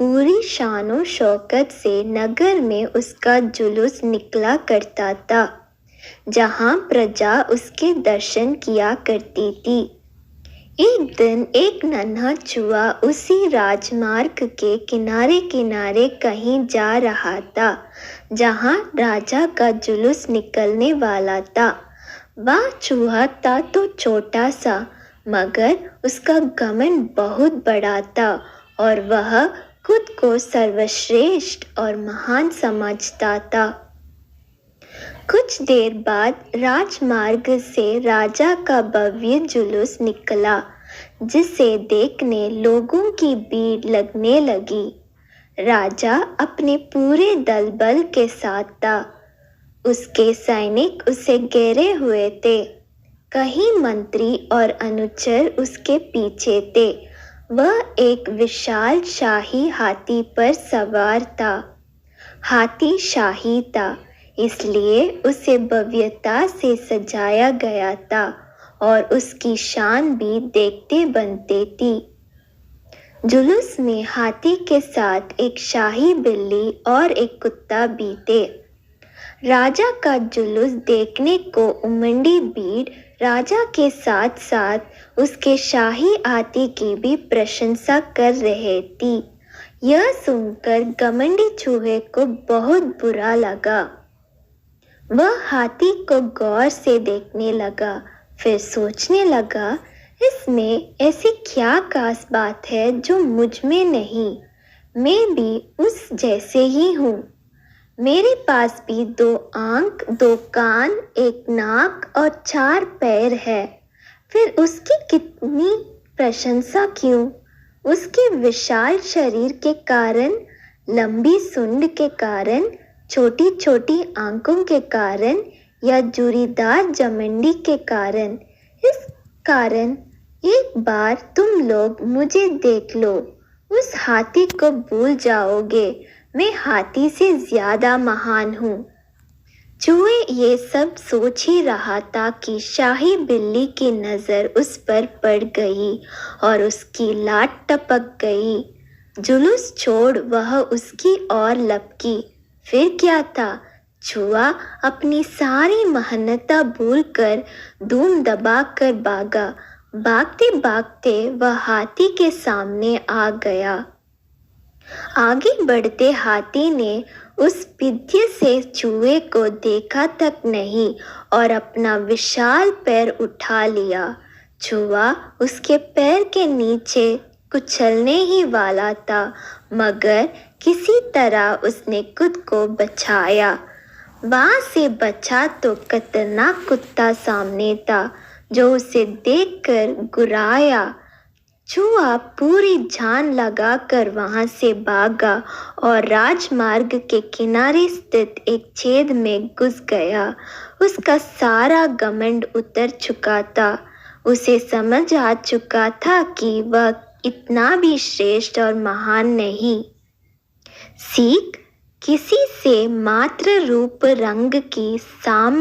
पूरी शानो शौकत से नगर में उसका जुलूस निकला करता था, जहाँ प्रजा उसके दर्शन किया करती थी। एक दिन एक नन्हा चूहा उसी राजमार्ग के किनारे किनारे कहीं जा रहा था, जहाँ राजा का जुलूस निकलने वाला था। वह चूहा था तो छोटा सा, मगर उसका घमंड बहुत बड़ा था और वह खुद को सर्वश्रेष्ठ और महान समझता था। कुछ देर बाद राजमार्ग से राजा का भव्य जुलूस निकला, जिसे देखने लोगों की भीड़ लगने लगी। राजा अपने पूरे दल बल के साथ था। उसके सैनिक उसे घेरे हुए थे। कई मंत्री और अनुचर उसके पीछे थे। वह एक विशाल शाही हाथी पर सवार था। हाथी शाही था, इसलिए उसे भव्यता से सजाया गया था और उसकी शान भी देखते बनते थी। जुलूस में हाथी के साथ एक शाही बिल्ली और एक कुत्ता भी थे। राजा का जुलूस देखने को उमड़ी भीड़ राजा के साथ साथ उसके शाही हाथी की भी प्रशंसा कर रही थी। यह सुनकर घमंडी चूहे को बहुत बुरा लगा। वह हाथी को गौर से देखने लगा, फिर सोचने लगा, इसमें ऐसी क्या खास बात है जो मुझ में नहीं? मैं भी उस जैसे ही हूँ। मेरे पास भी 2 आंख, 2 कान, 1 नाक और 4 पैर है। फिर उसकी कितनी प्रशंसा क्यों? उसके विशाल शरीर के कारण, लंबी सूंड के कारण, छोटी छोटी आंखों के कारण या जूरीदार जमंडी के कारण? इस कारण एक बार तुम लोग मुझे देख लो, उस हाथी को भूल जाओगे। मैं हाथी से ज्यादा महान हूँ। चूहे ये सब सोच ही रहा था कि शाही बिल्ली की नज़र उस पर पड़ गई और उसकी लात टपक गई। जुलूस छोड़ वह उसकी ओर लपकी। फिर क्या था? चूहा अपनी सारी मेहनत भूलकर धूम दबाकर भागा। भागते भागते वह हाथी के सामने आ गया। आगे बढ़ते हाथी ने उस विद्य से चूहे को देखा तक नहीं और अपना विशाल पैर उठा लिया। चूहा उसके पैर के नीचे कुचलने ही वाला था, मगर किसी तरह उसने खुद को बचाया। वहाँ से बचा तो खतरनाक कुत्ता सामने था, जो उसे देखकर गुर्राया। चूहा पूरी जान लगाकर वहां से भागा और राजमार्ग के किनारे स्थित एक छेद में घुस गया। उसका सारा घमंड उतर चुका था। उसे समझ आ चुका था कि वह इतना भी श्रेष्ठ और महान नहीं। सीख: किसी से मात्र रूप रंग की सामने